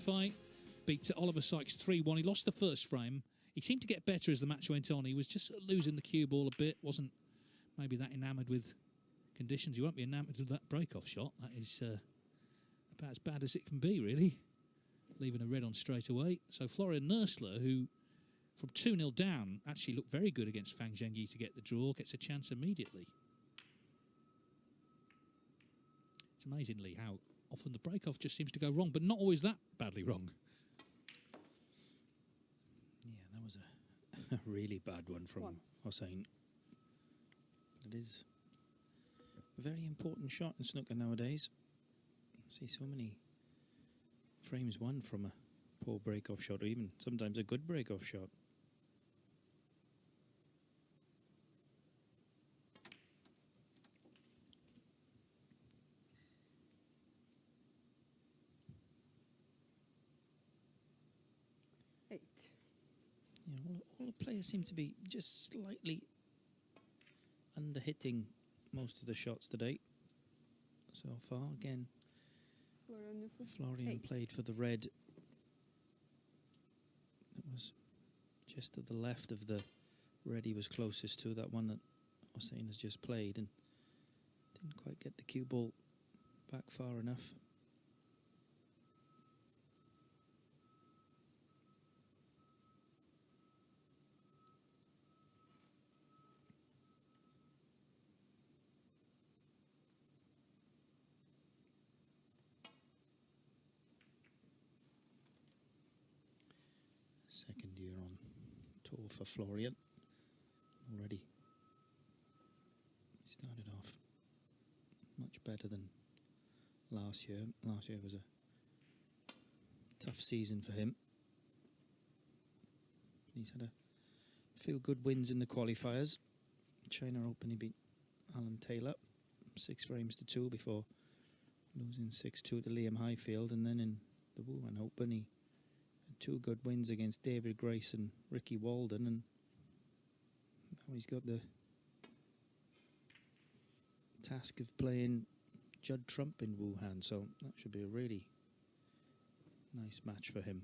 Vafaei beat Oliver Sykes 3-1. He lost the first frame. He seemed to get better as the match went on. He was just losing the cue ball a bit. Wasn't maybe that enamoured with conditions. You won't be enamoured with that break-off shot. That is about as bad as it can be, really. Leaving a red on straight away. So Florian Nuessle, who from 2-0 down actually looked very good against Fan Zhengyi to get the draw, gets a chance immediately. It's amazingly how often the break-off just seems to go wrong, but not always that badly wrong. Yeah, that was a really bad one from Hossein. It is a very important shot in snooker nowadays. I see so many frames won from a poor break-off shot, or even sometimes a good break-off shot. Yeah, all the players seem to be just slightly under-hitting most of the shots today so far. Again, Florian played for the red. That was just to the left of the red he was closest to, that one that Hossein has just played, and didn't quite get the cue ball back far enough. Second year on tour for Florian. Already he started off much better than last year. Last year was a tough season for him. He's had a few good wins in the qualifiers. China Open he beat Alan Taylor 6 frames to 2 before losing 6-2 to Liam Highfield, and then in the Wuhan Open he 2 good wins against David Grace and Ricky Walden, and now he's got the task of playing Judd Trump in Wuhan, so that should be a really nice match for him.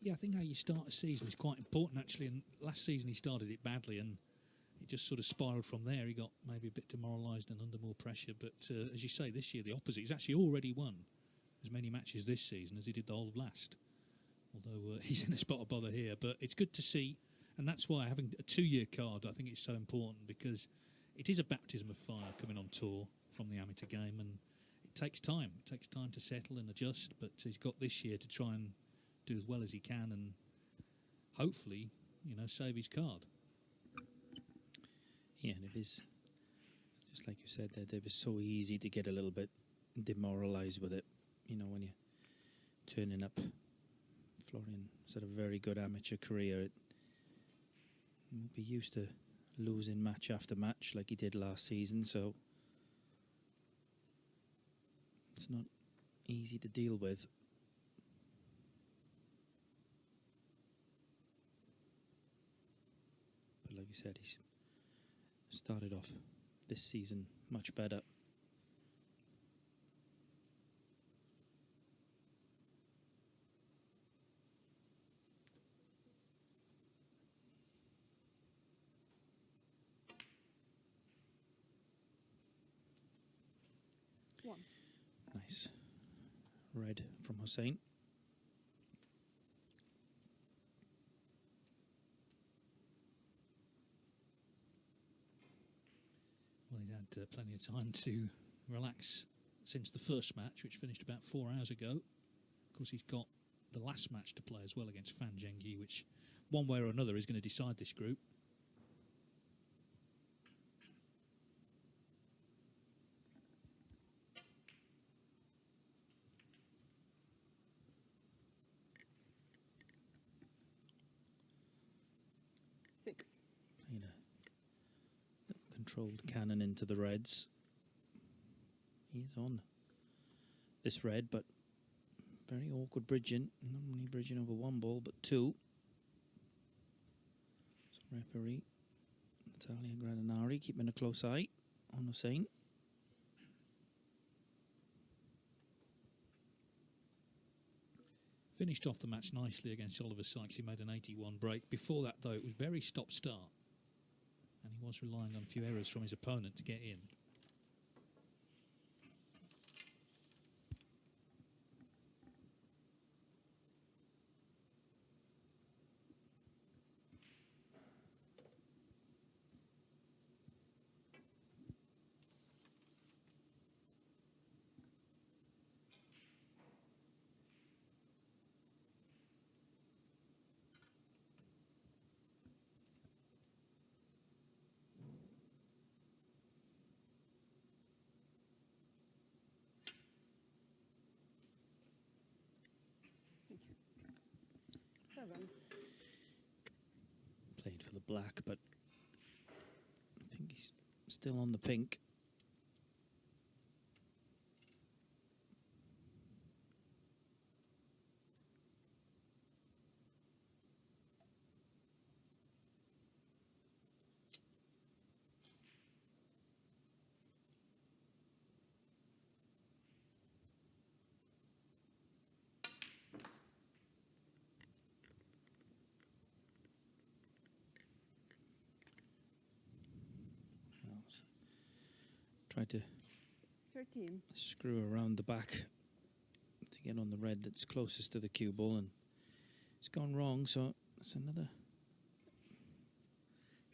Yeah, I think how you start a season is quite important, actually, and last season he started it badly and it just sort of spiralled from there. He got maybe a bit demoralised and under more pressure, but as you say, this year the opposite. He's actually already won as many matches this season as he did the whole of last, although he's in a spot of bother here. But it's good to see, and that's why having a 2-year card I think it's so important, because it is a baptism of fire coming on tour from the amateur game, and it takes time. It takes time to settle and adjust, but he's got this year to try and do as well as he can and hopefully, you know, save his card. Yeah, and it is, just like you said there, it was so easy to get a little bit demoralised with it. You know, when you're turning up, Florian's had a very good amateur career. He won't be used to losing match after match like he did last season, so it's not easy to deal with. But like you said, he's started off this season much better. Nice red from Hossein. Well, he's had plenty of time to relax since the first match, which finished about 4 hours ago. Of course, he's got the last match to play as well against Fan Zhengyi, which one way or another is going to decide this group. Playing a little controlled cannon into the reds. He's on this red, but very awkward bridging. Not only bridging over 1 ball, but 2. So referee Natalia Gradinari keeping a close eye on Hossein. finished off the match nicely against Oliver Sykes. He made an 81 break. Before that, though, it was very stop-start. And he was relying on a few errors from his opponent to get in. Played for the black, but I think he's still on the pink. Tried to 13. Screw around the back to get on the red that's closest to the cue ball, and it's gone wrong. So it's another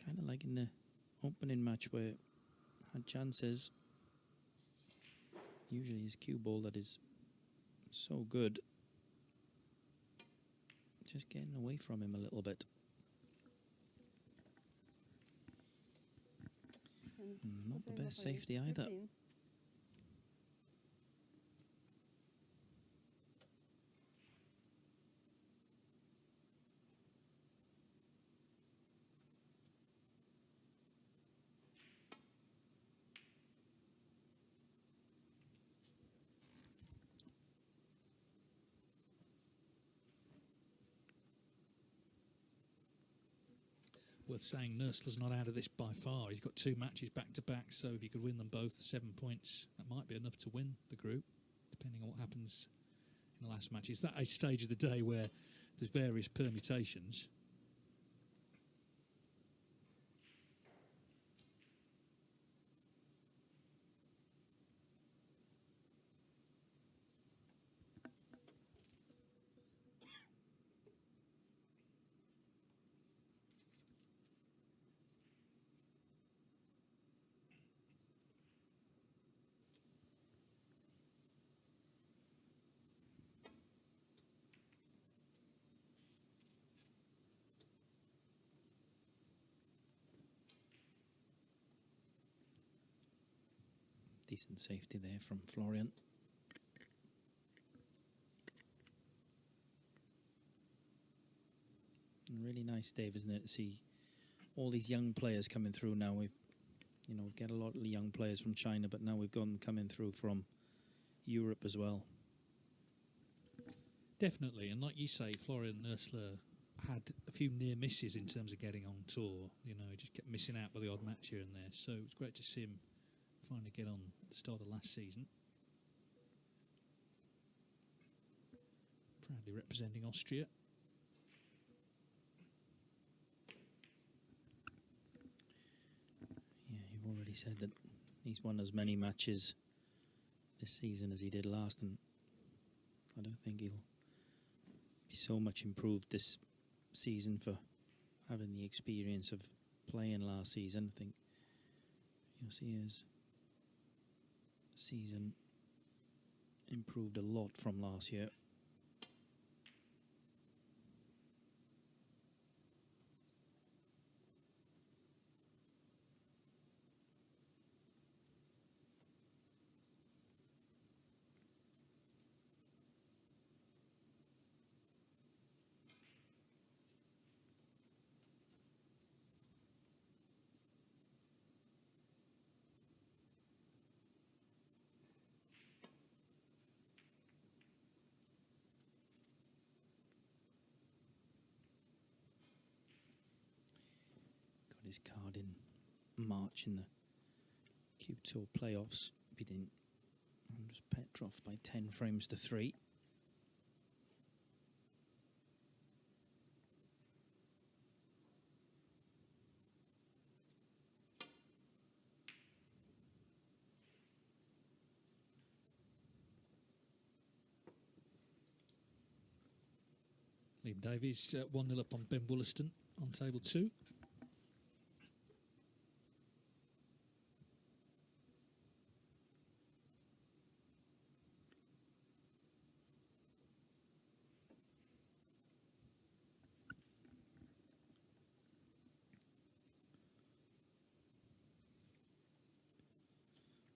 kind of like in the opening match where had chances. Usually his cue ball that is so good, just getting away from him a little bit. Not the best safety either. 13. Worth saying, Nuessle's not out of this by far. He's got 2 matches back-to-back, so if he could win them both, 7 points, that might be enough to win the group, depending on what happens in the last match. It's that stage of the day where there's various permutations. Decent safety there from Florian. And really nice, Dave, isn't it, to see all these young players coming through now. We've, get a lot of young players from China, but now we've got them coming through from Europe as well. Definitely, and like you say, Florian Nuessle had a few near misses in terms of getting on tour. He just kept missing out by the odd match here and there. So it's great to see him finally get on the start of last season. Proudly representing Austria. Yeah, you've already said that he's won as many matches this season as he did last, and I don't think he'll be so much improved this season for having the experience of playing last season. I think you'll see his season improved a lot from last year. His card in March in the Q Tour playoffs, beating Andres Petrov by 10 frames to 3. Liam Davies 1-0 up on Ben Wollaston on table 2.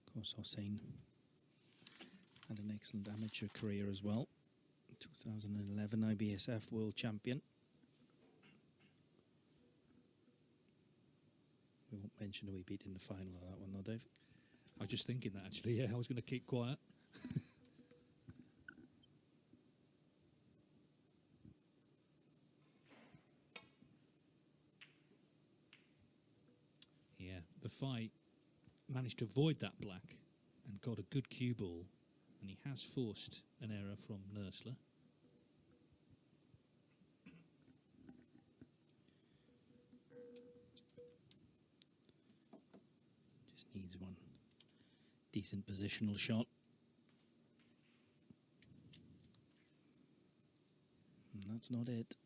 Of course, Hossein had an excellent amateur career as well. 2011 IBSF World Champion. We won't mention who he beat in the final of that one, though, Dave. I was just thinking that, actually. Yeah, I was going to keep quiet. Yeah, Vafaei managed to avoid that black and got a good cue ball, and he has forced an error from Nuessle. Just needs one decent positional shot. And that's not it.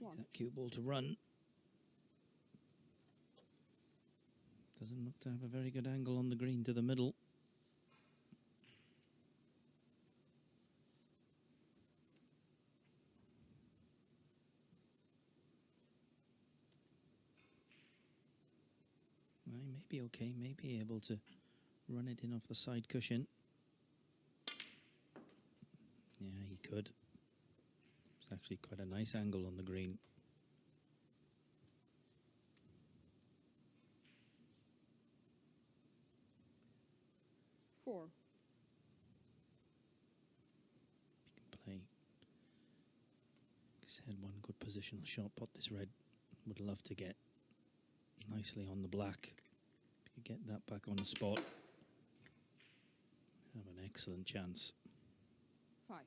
Needs that cue ball to run. Doesn't look to have a very good angle on the green to the middle. Well, he may be okay, may be able to run it in off the side cushion. Yeah, he could. It's actually quite a nice angle on the green. Four. If you can play, like I said, one good positional shot. Pot this red would love to get nicely on the black. If you get that back on the spot, have an excellent chance. 5.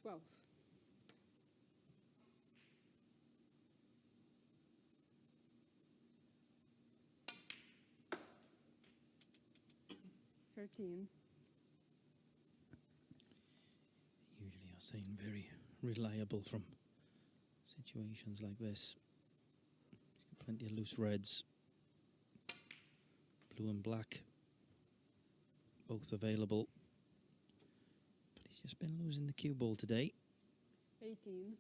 Twelve. 13. Usually Hossein very reliable from situations like this. He's got plenty of loose reds. Blue and black, both available. But he's just been losing the cue ball today. 18.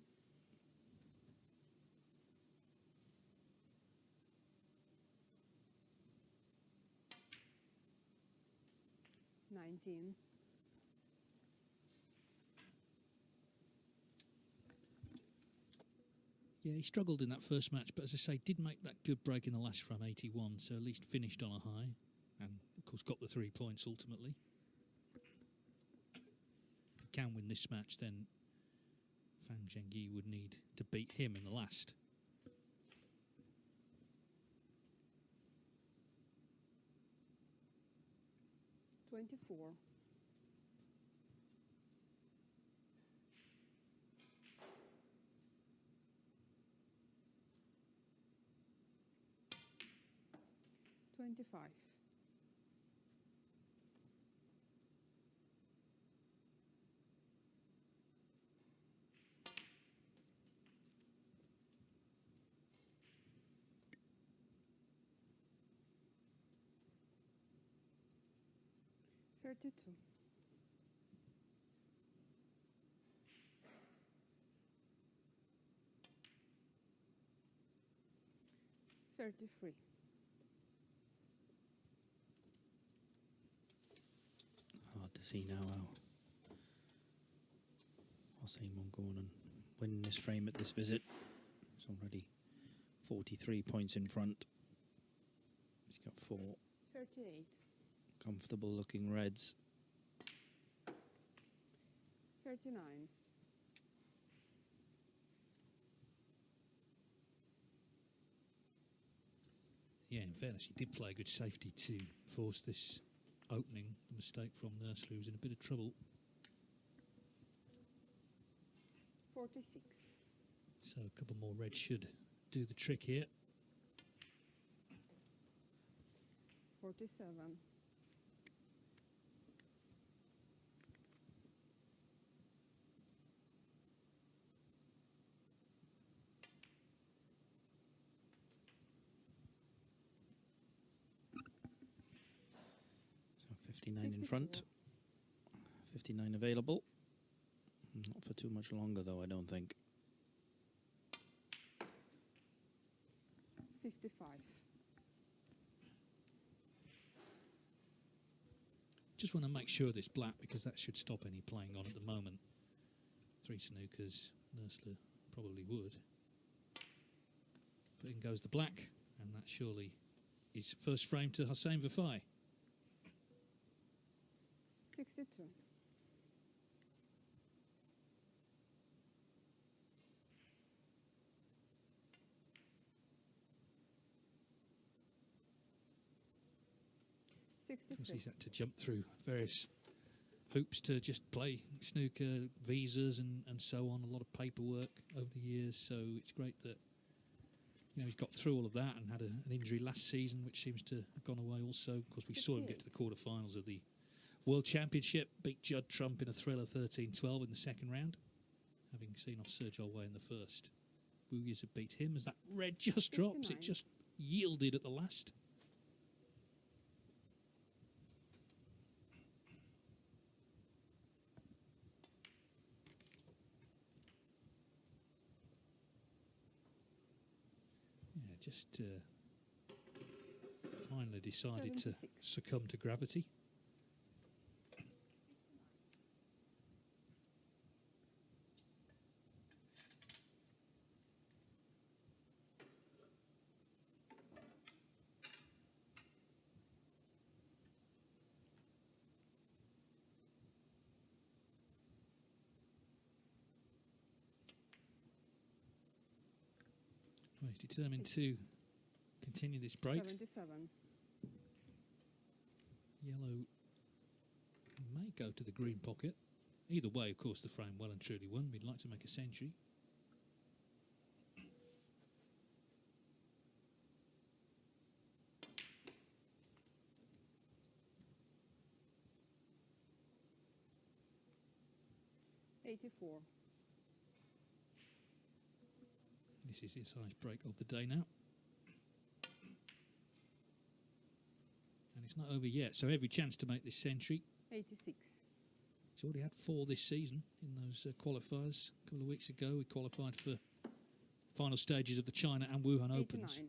19. Yeah, he struggled in that first match, but as I say, did make that good break in the last from 81, so at least finished on a high, and of course got the 3 points ultimately. If he can win this match, then Fang Zhengyi would need to beat him in the last. $24. 25. 32. 33. Hard to see now how Hossein won't go on and win this frame at this visit. He's already 43 points in front. He's got 4 38. comfortable looking reds. 39. Yeah, in fairness, he did play a good safety to force this opening mistake from Nuessle, who's in a bit of trouble. 46. So a couple more reds should do the trick here. 47. So 59 in front. 59 available. Not for too much longer, though, I don't think. 55. Just want to make sure this black, because that should stop any playing on at the moment. 3 snookers, Nuessle probably would. But in goes the black, and that surely is first frame to Hossein Vafaei. 62. Of course, he's had to jump through various hoops to just play snooker, visas and so on, a lot of paperwork over the years, so it's great that he's got through all of that and had an injury last season which seems to have gone away also. Of course, we saw him get to the quarterfinals of the World Championship, beat Judd Trump in a thriller 13-12 in the second round, having seen off Sergio Way in the first. Boogies have beat him as that red just drops. It just yielded at the last. Just finally decided 76. to succumb to gravity. Well, he's determined to continue this break. 77. Yellow may go to the green pocket. Either way, of course, the frame well and truly won. We'd like to make a century. '84. This is his highest break of the day now. And it's not over yet, so every chance to make this century. 86. He's already had 4 this season in those qualifiers. A couple of weeks ago, we qualified for final stages of the China and Wuhan 89. Opens.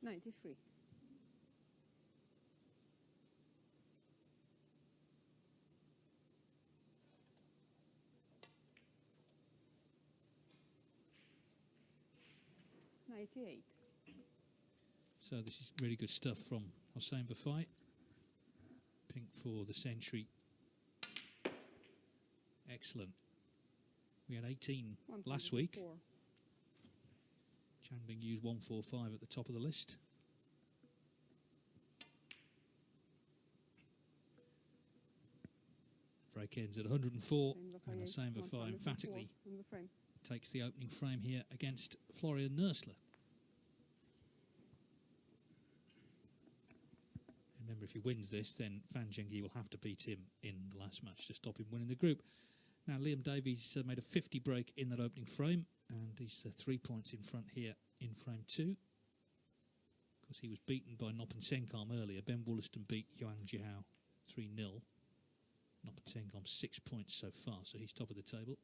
'93. 98. So this is really good stuff from Hossein Vafaei. Pink for the century. Excellent. We had 18 last week. 104. Changbing used 145 at the top of the list. Break ends at 104, and Hossein Vafaei emphatically takes the opening frame here against Florian Nuessle. Remember, if he wins this, then Fan Zhengyi will have to beat him in the last match to stop him winning the group. Now, Liam Davies made a 50 break in that opening frame, and he's 3 points in front here in frame 2. Of course, he was beaten by Noppen Senkarm earlier. Ben Wollaston beat Yuan Jiao 3-0. Noppen Senkarm 6 points so far, so he's top of the table.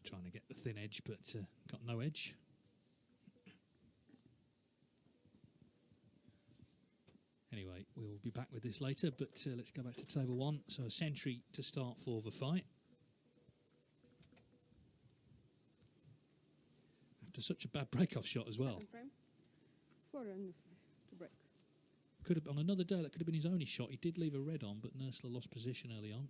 trying to get the thin edge, but got no edge. Anyway, we will be back with this later, but let's go back to table 1. So a century to start for Vafaei. After such a bad break-off shot as well. Second frame. Florian Nuessle to break. Could have, on another day, that could have been his only shot. He did leave a red on, but Nuessle lost position early on.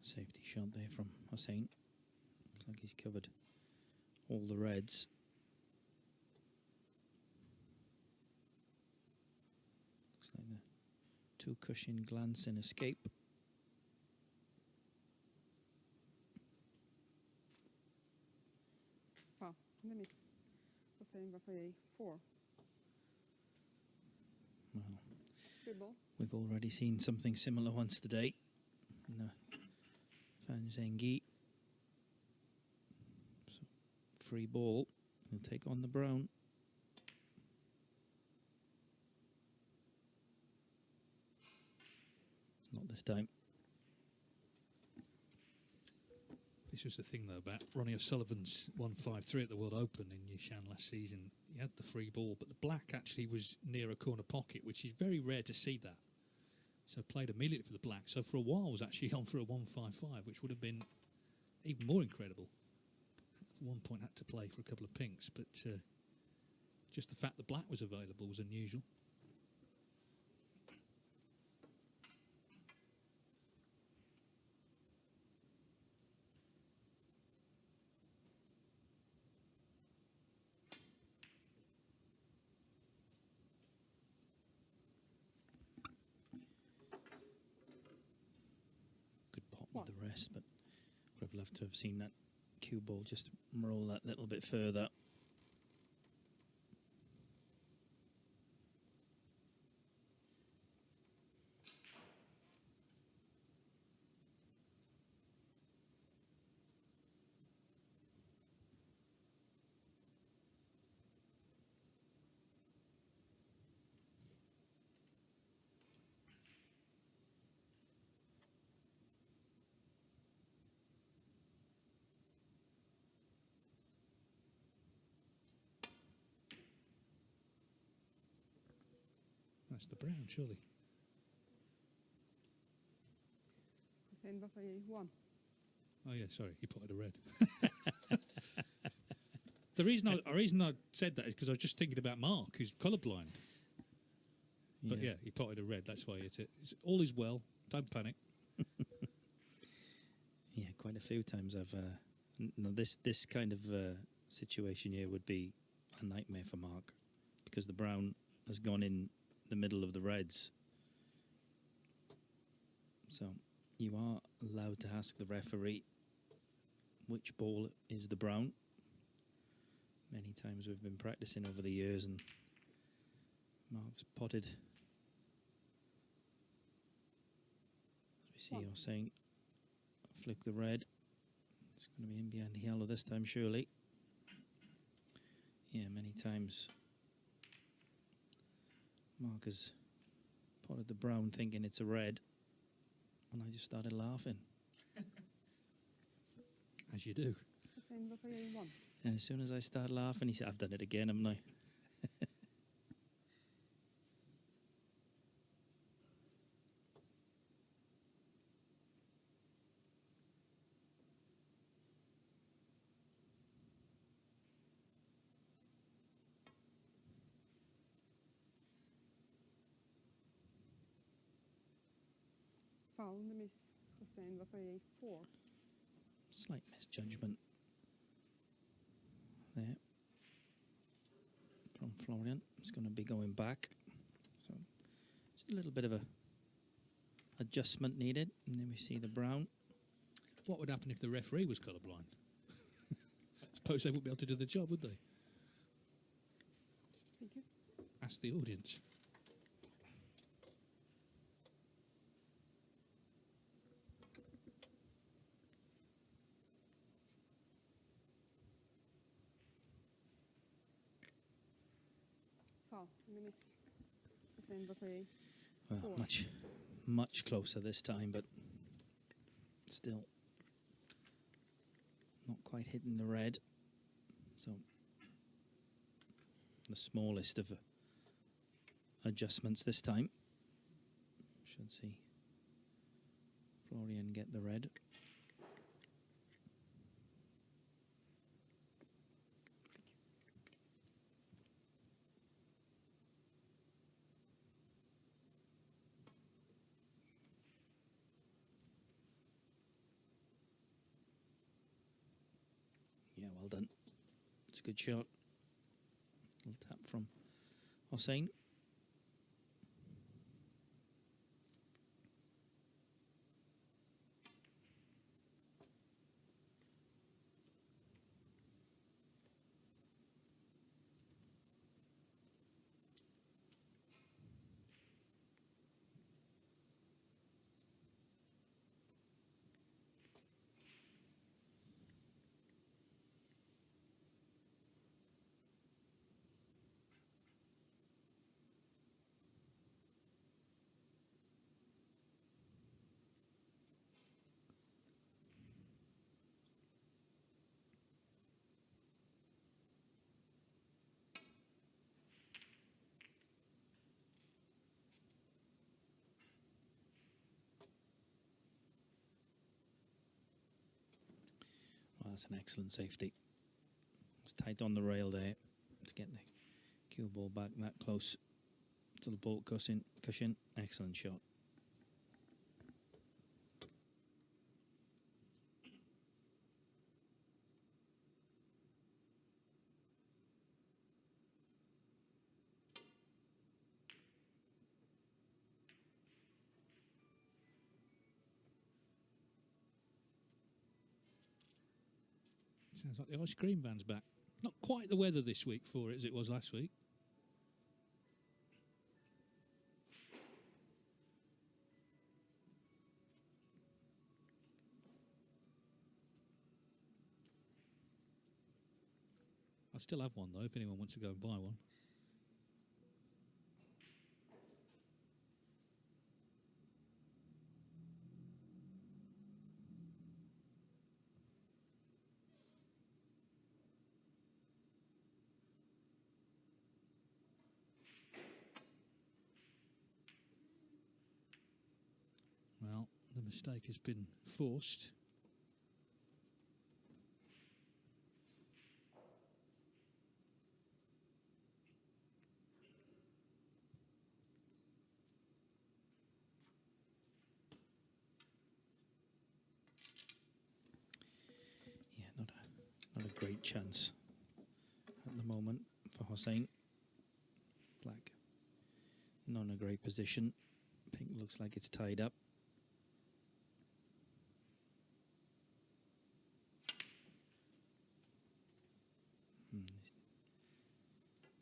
Safety shot there from Hossein. Looks like he's covered all the reds. Looks like the 2 cushion glance and escape. Wow, the miss. Hossein Vafaei 4. Well, Dribble. we've already seen something similar once today. In the Fanzengi. So, free ball. He'll take on the brown. Not this time. This was the thing, though, about Ronnie O'Sullivan's 153 at the World Open in Yashan last season. He had the free ball, but the black actually was near a corner pocket, which is very rare to see that. So played immediately for the black. So for a while was actually on for a 155, which would have been even more incredible. At one point had to play for a couple of pinks, but just the fact the black was available was unusual. With the rest, but would have loved to have seen that cue ball just roll that little bit further. That's the brown, surely. Hossein Vafaei 1. Oh, yeah, sorry, he potted a red. The reason I said that is because I was just thinking about Mark, who's colourblind. But yeah, he potted a red, that's why it's all is well, don't panic. Yeah, quite a few times I've... no, this kind of situation here would be a nightmare for Mark, because the brown has gone in the middle of the reds. So you are allowed to ask the referee which ball is the brown. Many times we've been practicing over the years, and Mark's potted. As we see Hossein flick the red. It's going to be in behind the yellow this time, surely. Yeah, many times Mark has potted the brown thinking it's a red. And I just started laughing. As you do. Hossein Vafaei 1. And as soon as I started laughing, he said, I've done it again, haven't I? Foul on the miss. Hossein Vafaei 4. Slight misjudgment there from Florian. It's going to be going back. So just a little bit of a adjustment needed. And then we see the brown. What would happen if the referee was colourblind? I suppose they wouldn't be able to do the job, would they? Thank you. Ask the audience. Foul on the miss. Hossein Vafaei Well, 4. much closer this time, but still not quite hitting the red. So the smallest of adjustments this time. Should see Florian get the red. Yeah, well done. It's a good shot. Little tap from Hossein. Well, that's an excellent safety. It's tight on the rail there to get the cue ball back that close to the ball cushion. Excellent shot. Sounds like the ice cream van's back. Not quite the weather this week for it as it was last week. I still have one though, if anyone wants to go and buy one. Well, the mistake has been forced. Yeah, not a great chance at the moment for Hossein. Black not in a great position. Pink looks like it's tied up.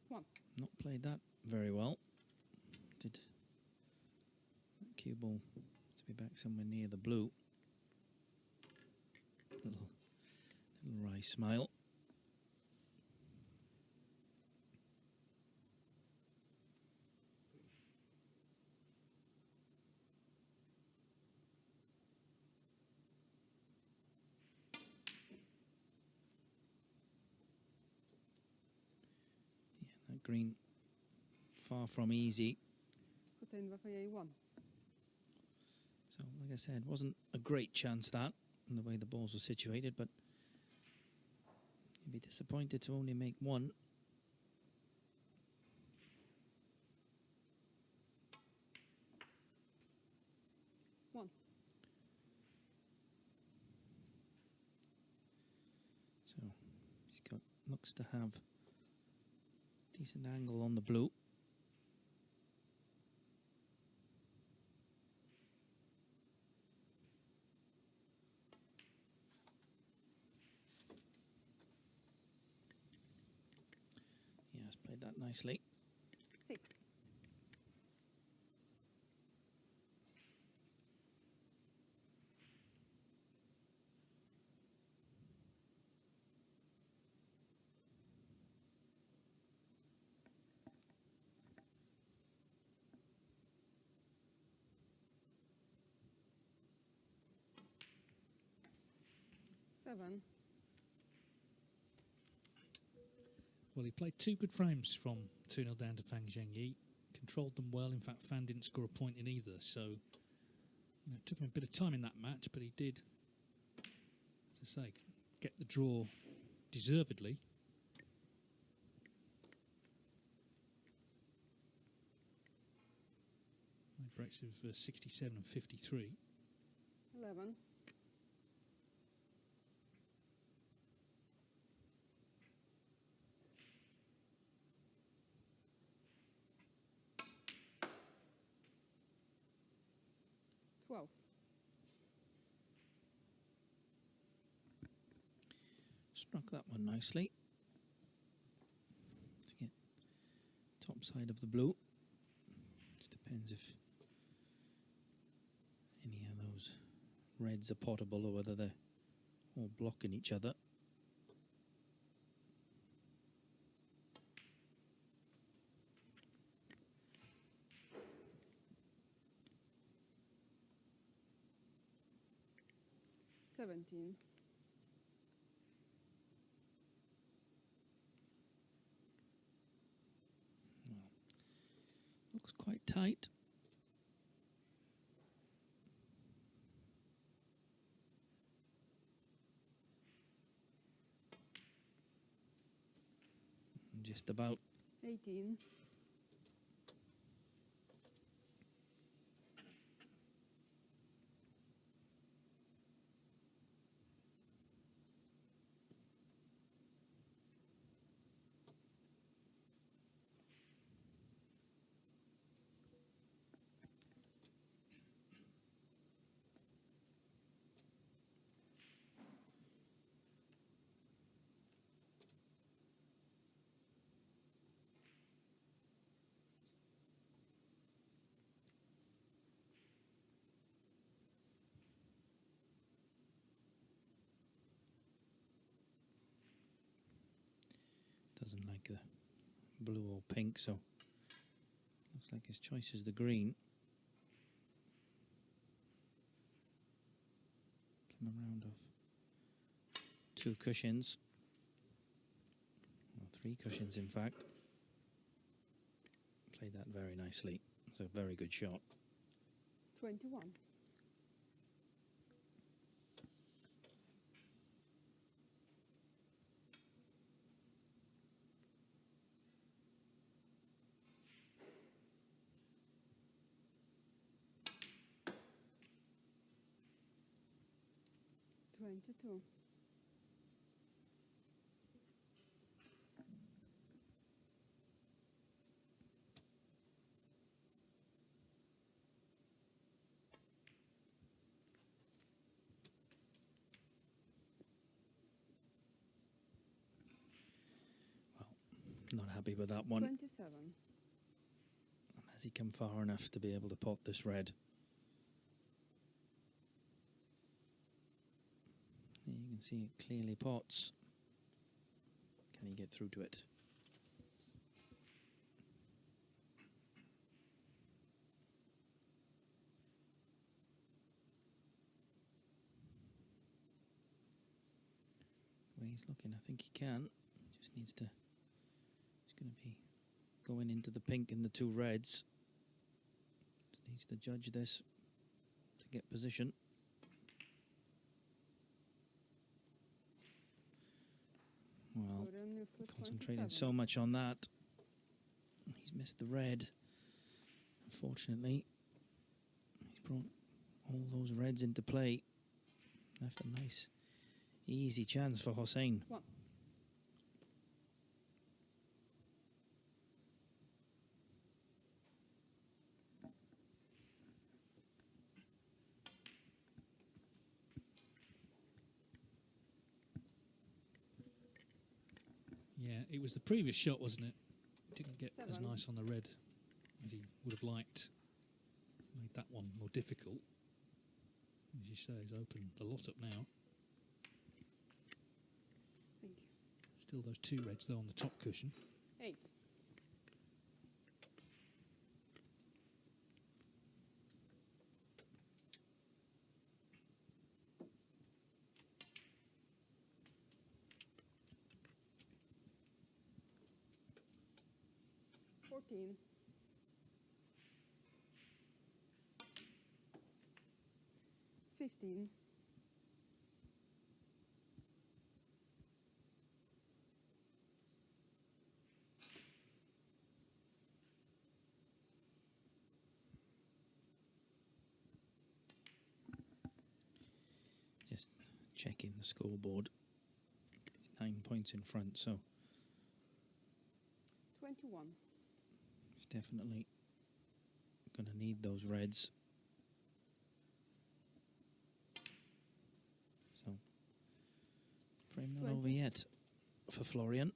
One. Not played that very well. Did that cue ball to be back somewhere near the blue. Little wry smile. That green far from easy. Hossein Vafaei 1. So, like I said, wasn't a great chance that, in the way the balls were situated, but you'd be disappointed to only make one. So he's got, looks to have decent angle on the blue. He has played that nicely. 6. Seven. Well, he played 2 good frames from 2-0 down to Fang Zhengyi. Controlled them well. In fact, Fan didn't score a point in either. So, it took him a bit of time in that match, but he did, as I say, get the draw deservedly. Breaks of 67 and 53. 11. Struck that one nicely. To get top side of the blue. Just depends if any of those reds are potable or whether they're all blocking each other. Seventeen. Looks quite tight. Just about. 18. Doesn't like the blue or pink, so looks like his choice is the green. Come around of 2 cushions, or 3 cushions in fact. Played that very nicely. It's a very good shot. 21. Two. Well, not happy with that one. 27. Has he come far enough to be able to pot this red? You can see it clearly pots. Can he get through to it? The way he's looking, I think he can. Just needs to. He's going to be going into the pink and the two reds. Just needs to judge this to get position. Well, Florian Nuessle, concentrating 27. so much on that. He's missed the red. Unfortunately, he's brought all those reds into play. Left a nice, easy chance for Hossein. One. Yeah, it was the previous shot, wasn't it? Didn't get as 7. nice on the red as he would have liked. Made that one more difficult. As you say, he's opened a lot up now. Thank you. Still those two reds though on the top cushion. 8. $14. 15. checking the scoreboard. He's 9 points in front, so 21. he's definitely going to need those reds. So, frame not 20. over yet for Florian.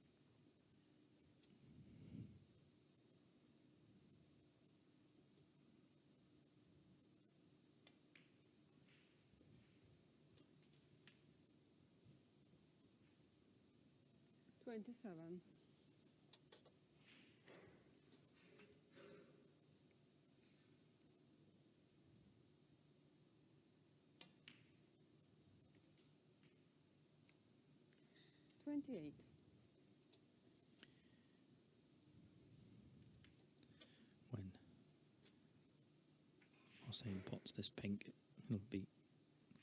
$27. $28. When Hossein pots this pink, it'll be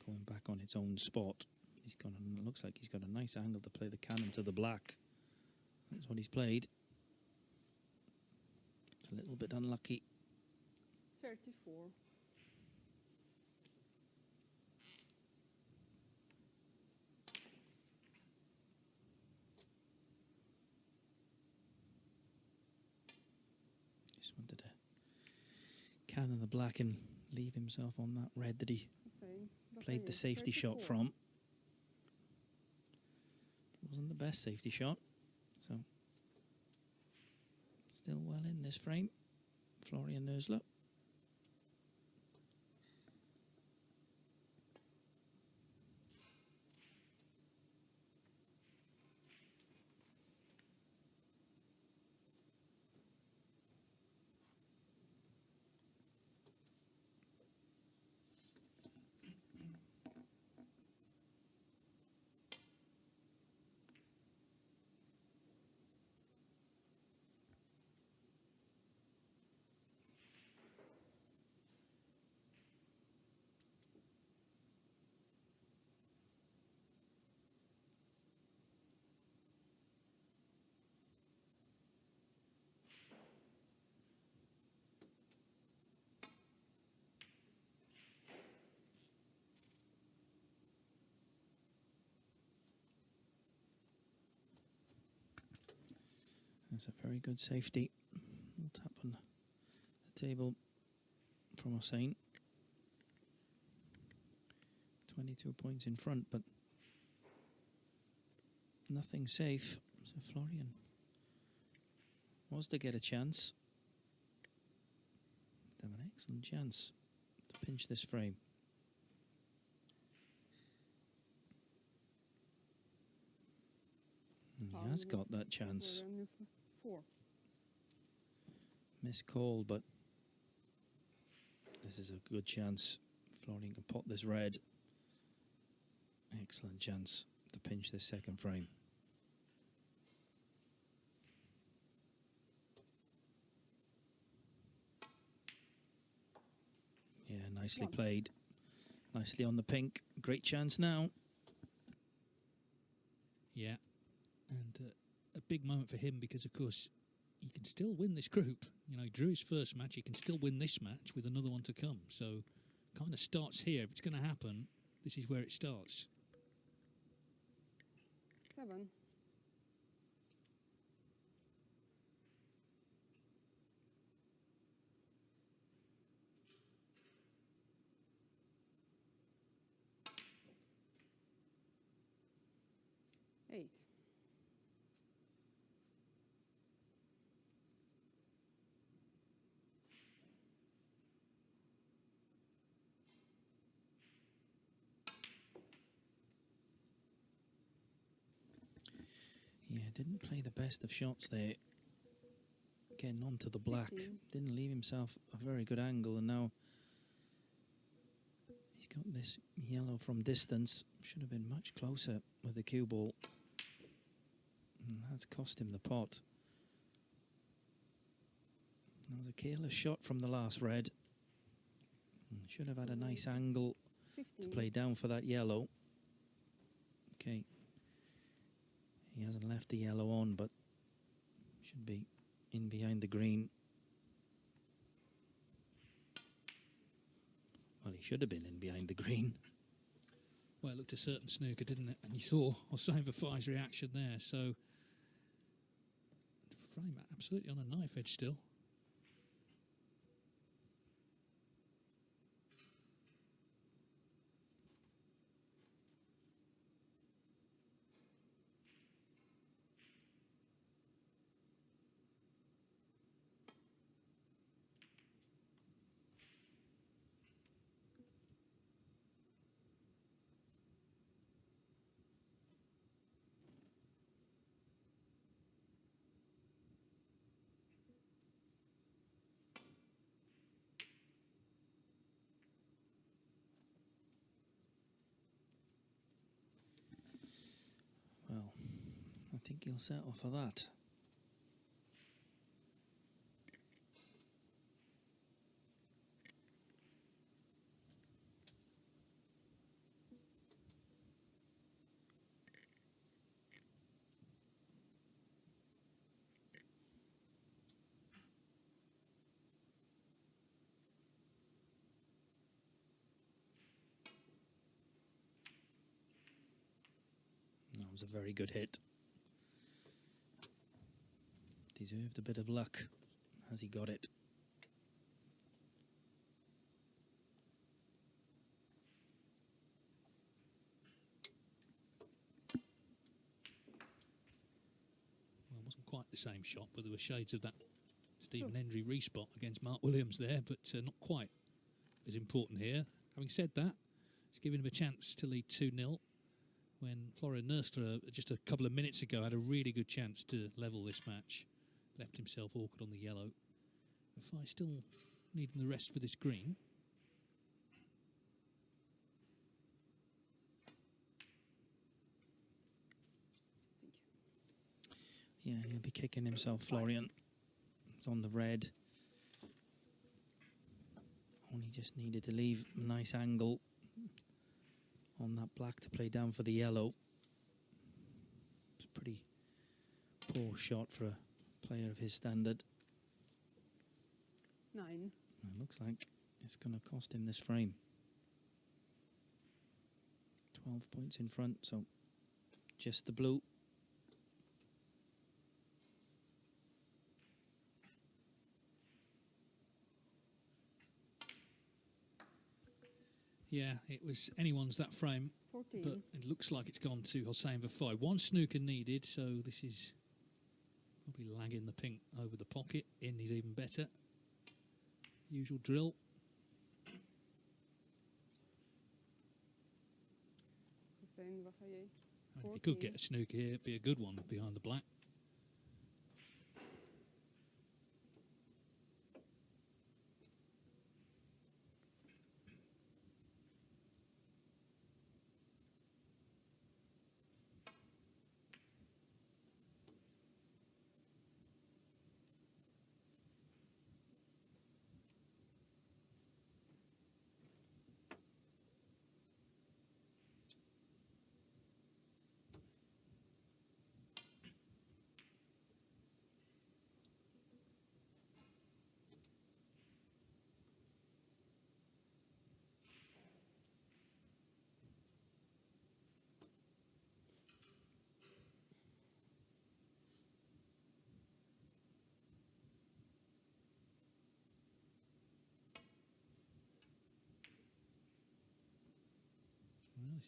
going back on its own spot. He's got a, looks like he's got a nice angle to play the cannon to the black. That's what he's played. It's a little bit unlucky. 34. Just wanted to cannon the black and leave himself on that red that he Hossein played the Vafaei, safety shot 34. from. Wasn't the best safety shot, so still well in this frame. Florian Nuessle. That's a very good safety. We'll tap on the table from Hossein. 22 points in front, but nothing safe. So Florian was to get a chance. To have an excellent chance to pinch this frame. And he has got that chance. Florian Nuessle, 4. Missed call, but this is a good chance. Florian can pot this red. Excellent chance to pinch this second frame. Yeah, nicely 1. played. Nicely on the pink. Great chance now. Yeah, and a big moment for him because, of course, he can still win this group. You know, he drew his first match. He can still win this match with another one to come. So, kind of starts here. If it's going to happen, this is where it starts. 7. Eight. Yeah, didn't play the best of shots there. Getting onto the black. 15. Didn't leave himself a very good angle, and now he's got this yellow from distance. Should have been much closer with the cue ball. And that's cost him the pot. That was a careless shot from the last red. Should have had a nice angle 15. to play down for that yellow. Okay. He hasn't left the yellow on, but should be in behind the green. Well, he should have been in behind the green. Well, it looked a certain snooker, didn't it? And you saw Hossein Vafaei's reaction there. So, frame absolutely on a knife edge still. Well, I think he'll settle for that. That was a very good hit. Deserved a bit of luck as he got it. Well, it wasn't quite the same shot, but there were shades of that Stephen Hendry respot against Mark Williams there, but not quite as important here. Having said that, it's given him a chance to lead 2-0 when Florian Nuessle, just a couple of minutes ago, had a really good chance to level this match. Left himself awkward on the yellow. Vafaei still needing the rest for this green. Yeah, he'll be kicking himself, Florian. It's on the red. Only just needed to leave a nice angle on that black to play down for the yellow. It's a pretty poor shot for a player of his standard. 9. It looks like it's going to cost him this frame. 12 points in front, so just the blue. Yeah, it was anyone's that frame, 14. but it looks like it's gone to Hossein Vafaei. One snooker needed, so this is probably lagging the pink over the pocket. In is even better. Usual drill. Hossein Vafaei. If you could get a snooker here, it'd be a good one behind the black.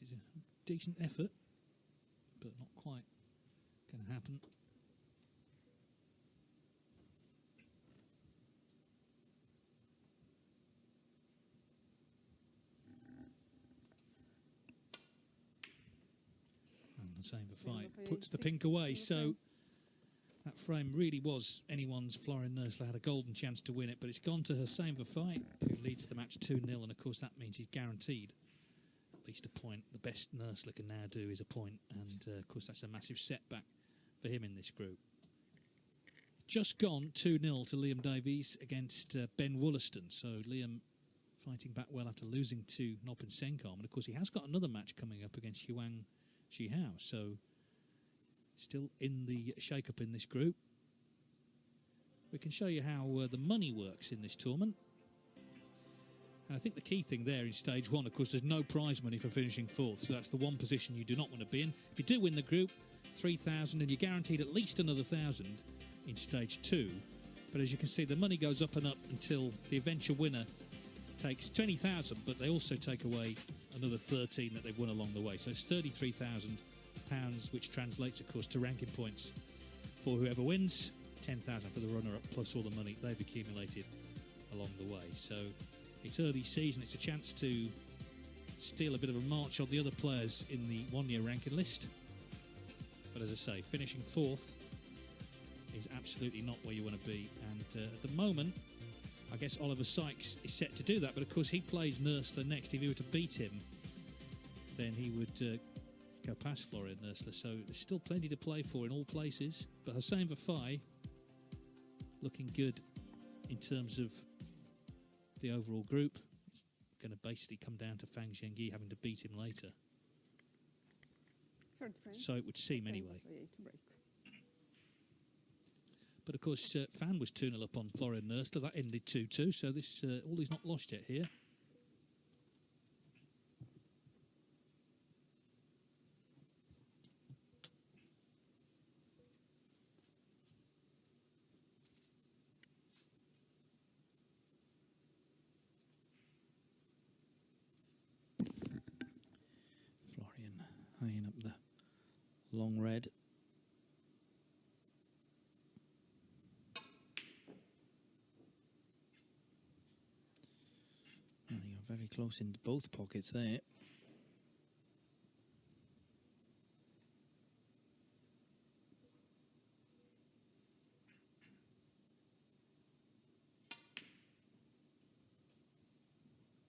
This is a decent effort, but not quite going to happen. And Hossein Vafaei puts the pink away, so that frame really was anyone's. Florian Nuessle had a golden chance to win it, but it's gone to Hossein Vafaei, who leads the match 2-0, and of course that means he's guaranteed at least a point. The best Nuessle can now do is a point, and of course that's a massive setback for him in this group. Just gone 2-0 to Liam Davies against Ben Wollaston, so Liam fighting back well after losing to Nopin Senkom, and of course he has got another match coming up against Yuan Shihao, so still in the shake-up in this group. We can show you how the money works in this tournament. And I think the key thing there in stage one, of course, there's no prize money for finishing fourth, so that's the one position you do not want to be in. If you do win the group, 3,000, and you're guaranteed at least another 1,000 in stage two. But as you can see, the money goes up and up until the eventual winner takes 20,000, but they also take away another 13 that they've won along the way. So it's 33,000 pounds, which translates, of course, to ranking points for whoever wins, 10,000 for the runner-up, plus all the money they've accumulated along the way. So it's early season, it's a chance to steal a bit of a march on the other players in the one-year ranking list. But as I say, finishing fourth is absolutely not where you want to be. And at the moment, I guess Oliver Sykes is set to do that, but of course he plays Nuessle next. If he were to beat him, then he would go past Florian Nuessle, so there's still plenty to play for in all places. But Hossein Vafaei looking good in terms of the overall group. It's going to basically come down to Fang Zhengyi having to beat him later. So it would seem anyway. But of course, Fan was 2-0 up on Florian Nuessle. That ended 2-2, so this all is not lost yet here. Eyeing up the long red. Well, you're very close in both pockets there.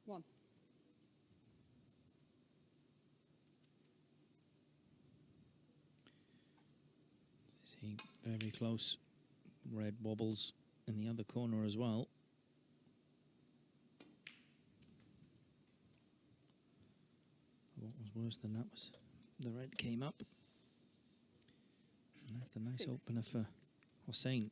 One. See, very close. Red wobbles in the other corner as well. What was worse than that was the red came up. And that's a nice opener for Hossein.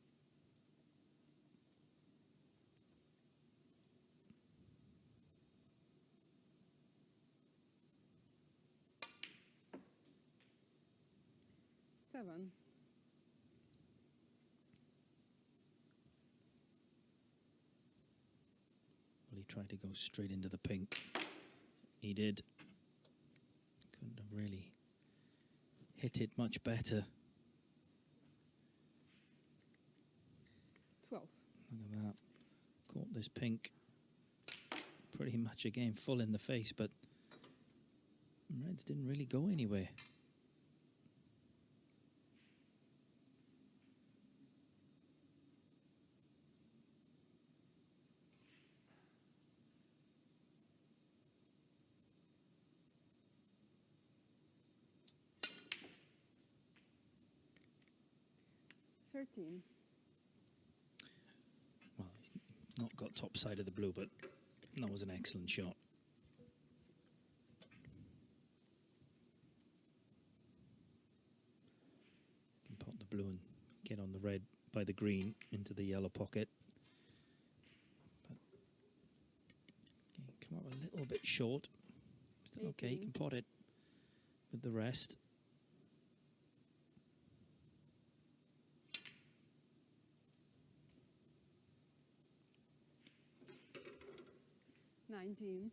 Seven. Well, he tried to go straight into the pink. He did. Couldn't have really hit it much better. 12. Look at that. Caught this pink pretty much again full in the face, but reds didn't really go anywhere. Well, he's not got top side of the blue, but that was an excellent shot. Can pot the blue and get on the red by the green into the yellow pocket. But come up a little bit short. Still okay, you can pot it with the rest. 19.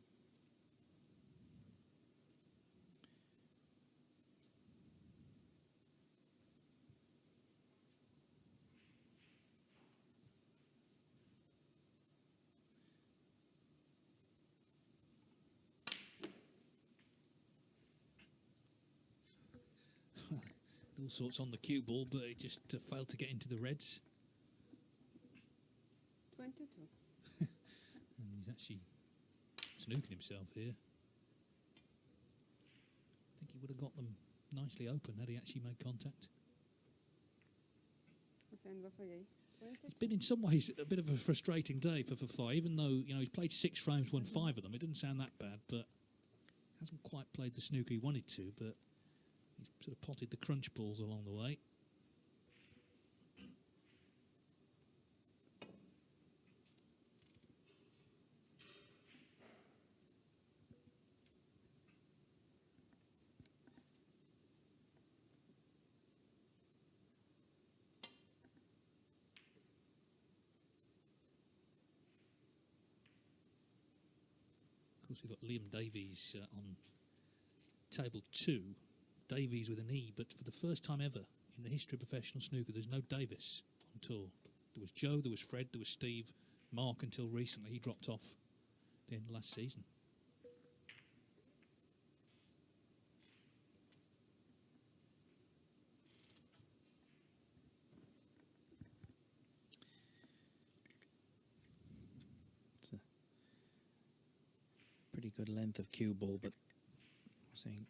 All sorts on the cue ball, but it just failed to get into the reds. 22. And he's actually snooking himself here. I think he would have got them nicely open had he actually made contact. Hossein Vafaei, 22. It's been in some ways a bit of a frustrating day for Vafaei, even though he's played 6 frames, won 5 of them. It doesn't sound that bad, but hasn't quite played the snooker he wanted to. But he's sort of potted the crunch balls along the way. Of course, we've got Liam Davies on table 2. Davies with an E, but for the first time ever in the history of professional snooker, there's no Davis on tour. There was Joe, there was Fred, there was Steve, Mark until recently. He dropped off at the end of last season. It's a pretty good length of cue ball, but I'm saying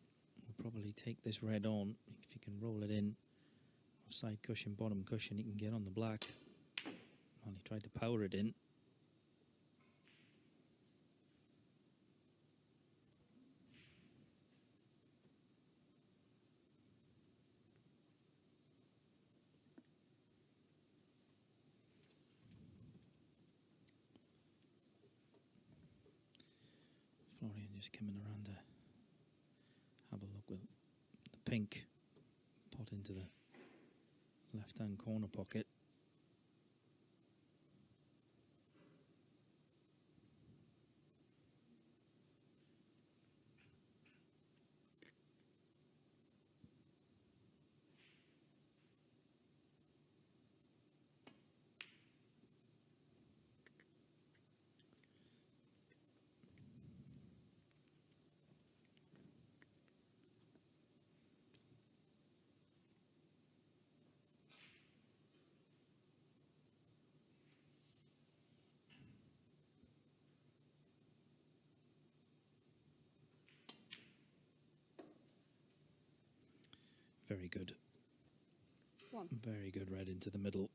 we'll probably take this red on. If you can roll it in, side cushion, bottom cushion, you can get on the black. Well, he tried to power it in. Florian just coming around to have a look with the pink pot into the left-hand corner pocket. Very good. 1. Very good red into the middle.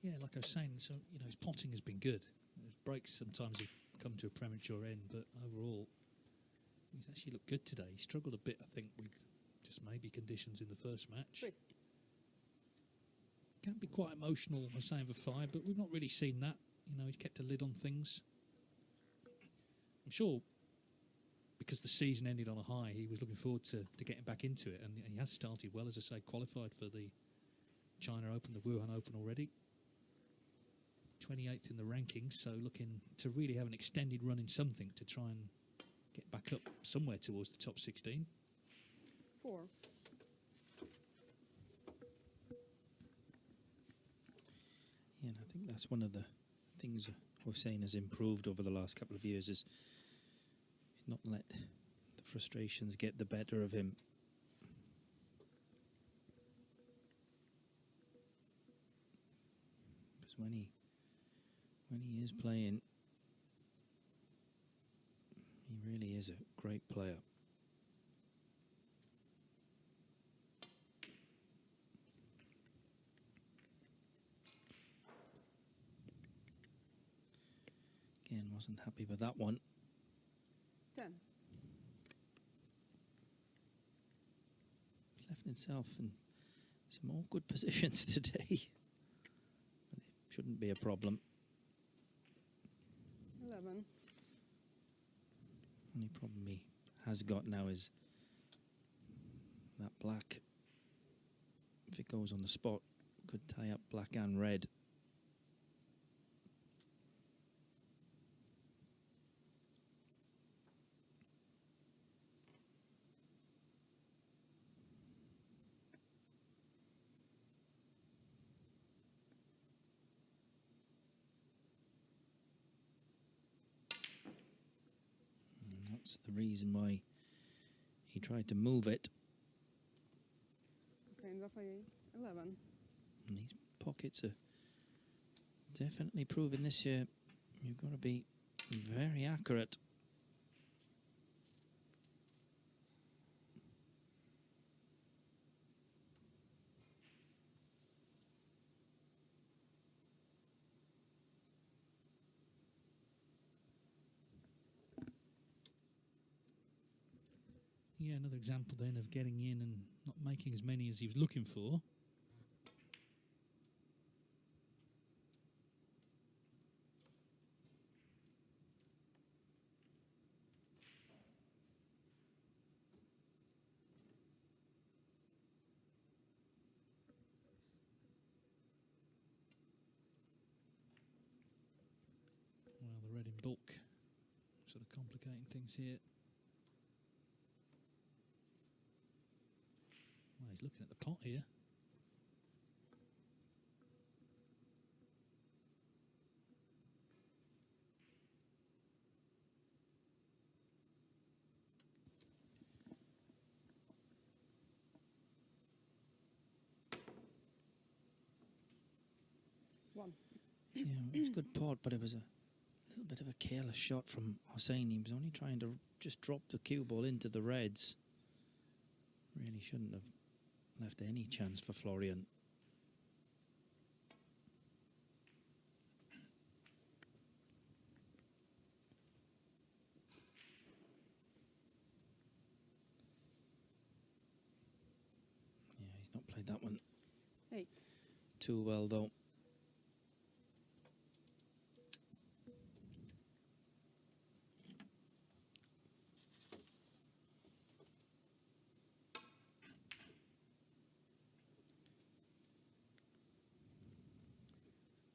Yeah, like I was saying, so his potting has been good. His breaks sometimes have come to a premature end, but overall, he's actually looked good today. He struggled a bit, I think, with just maybe conditions in the first match. 3. Can be quite emotional, Hossein Vafaei, but we've not really seen that. He's kept a lid on things. I'm sure because the season ended on a high, he was looking forward to getting back into it, and he has started well, as I say, qualified for the China Open, the Wuhan Open already. 28th in the rankings, so looking to really have an extended run in something to try and get back up somewhere towards the top 16. 4. Yeah, and I think that's one of the things Hossein has improved over the last couple of years, is he's not let the frustrations get the better of him. Because when he is playing, he really is a great player. Again, wasn't happy with that one. 10. He's left himself in some awkward positions today. But it shouldn't be a problem. 11. Only problem he has got now is that black. If it goes on the spot, could tie up black and red. That's the reason why he tried to move it. Hossein Vafaei, 11. And these pockets are definitely proving this year you've got to be very accurate. Yeah, another example then of getting in and not making as many as he was looking for. Well, the red in bulk sort of complicating things here. Well, he's looking at the pot here. One. Yeah, it's a good pot, but it was a little bit of a careless shot from Hossein. He was only trying to just drop the cue ball into the reds. Really shouldn't have left any chance for Florian. Yeah, he's not played that one 8. too well, though.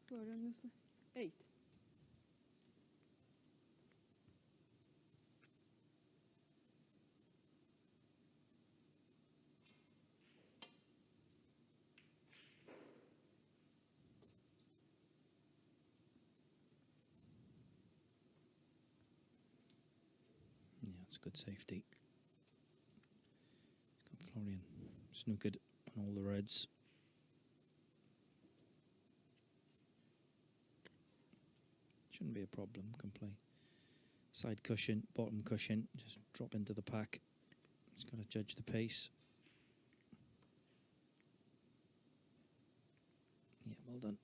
Florian Nuessle, 8. Yeah, it's good safety. He's got Florian snookered on all the reds. Shouldn't be a problem. Can play side cushion, bottom cushion, just drop into the pack. He's got to judge the pace. Yeah, well done.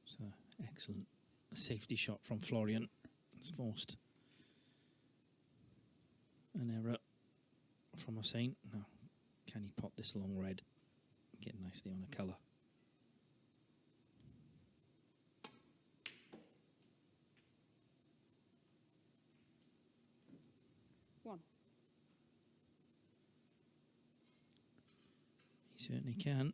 So excellent safety shot from Florian. It's forced an error from Hossein. Now, can he pot this long red? Get nicely on a colour. One. He certainly can.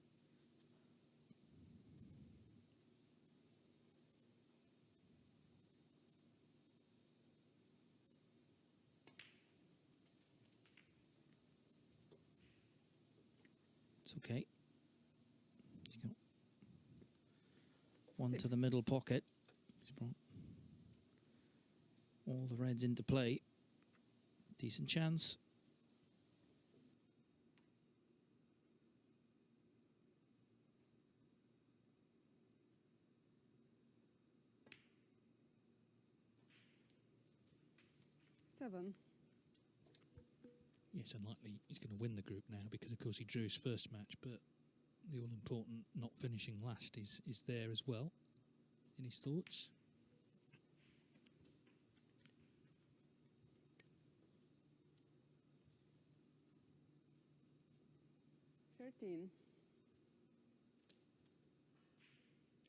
It's okay. He's got one 6. to the middle pocket. He's brought all the reds into play. Decent chance. Seven. Yes, unlikely he's going to win the group now because, of course, he drew his first match, but the all-important not finishing last is there as well in his thoughts.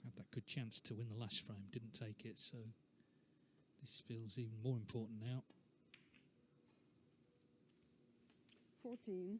Had that good chance to win the last frame, didn't take it, so this feels even more important now. 14.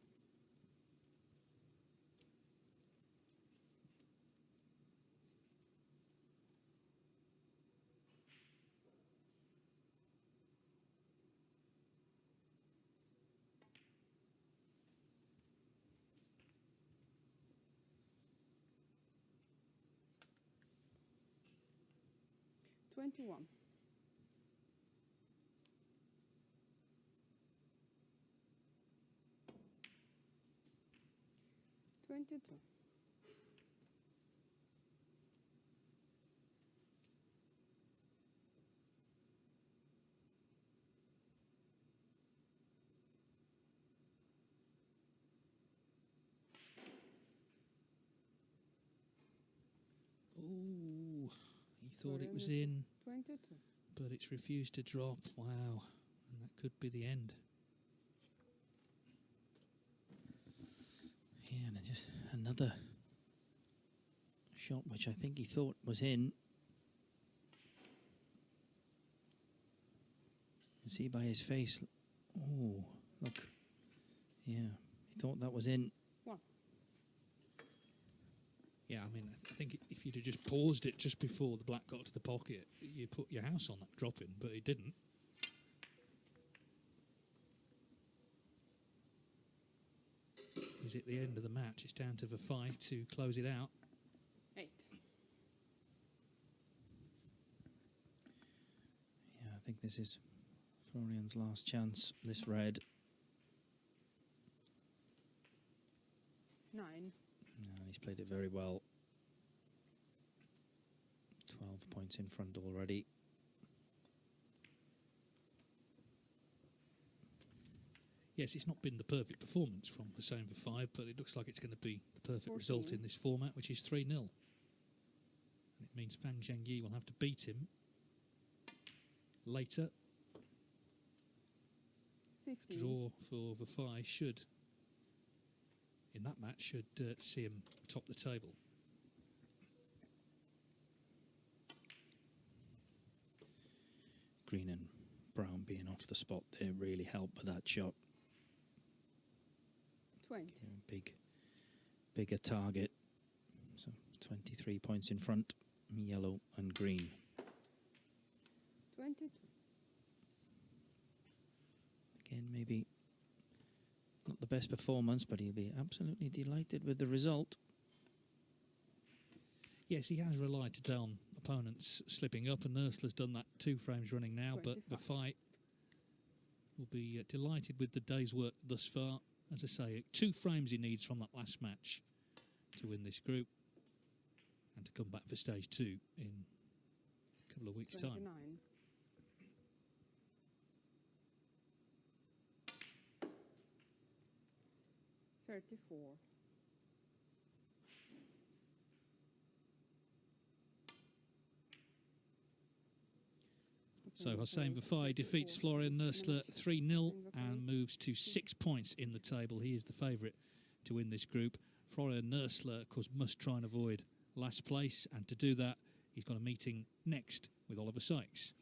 Twenty-one. 22. Oh, he thought it was in, 22. but it's refused to drop. Wow, and that could be the end. Yeah, and just another shot which I think he thought was in. You can see by his face. Oh, look. Yeah, he thought that was in. One. Yeah, I mean, I think if you'd have just paused it just before the black got to the pocket, you put your house on that dropping, but he didn't. He's at the end of the match. It's down to Vafaei to close it out. 8. Yeah, I think this is Florian's last chance. This red. 9. No, he's played it very well. 12 points in front already. Yes, it's not been the perfect performance from Hossein Vafaei, but it looks like it's going to be the perfect result in this format, which is 3-0. And it means Fang Zhengyi will have to beat him later. 15. Draw for Vafaei should, in that match, should see him top the table. Green and brown being off the spot there really helped with that shot. 20. Bigger target. So 23 points in front, yellow and green. 22. Again, maybe not the best performance, but he'll be absolutely delighted with the result. Yes, he has relied today on opponents slipping up, and Nuessle has done that 2 frames running now, 25. but Vafaei will be delighted with the day's work thus far. As I say, 2 frames he needs from that last match to win this group and to come back for stage 2 in a couple of weeks' 29. time. 34. So Hossein Vafaei defeats Florian Nuessle 3-0 and moves to 6 points in the table. He is the favourite to win this group. Florian Nuessle, of course, must try and avoid last place, and to do that, he's got a meeting next with Oliver Sykes.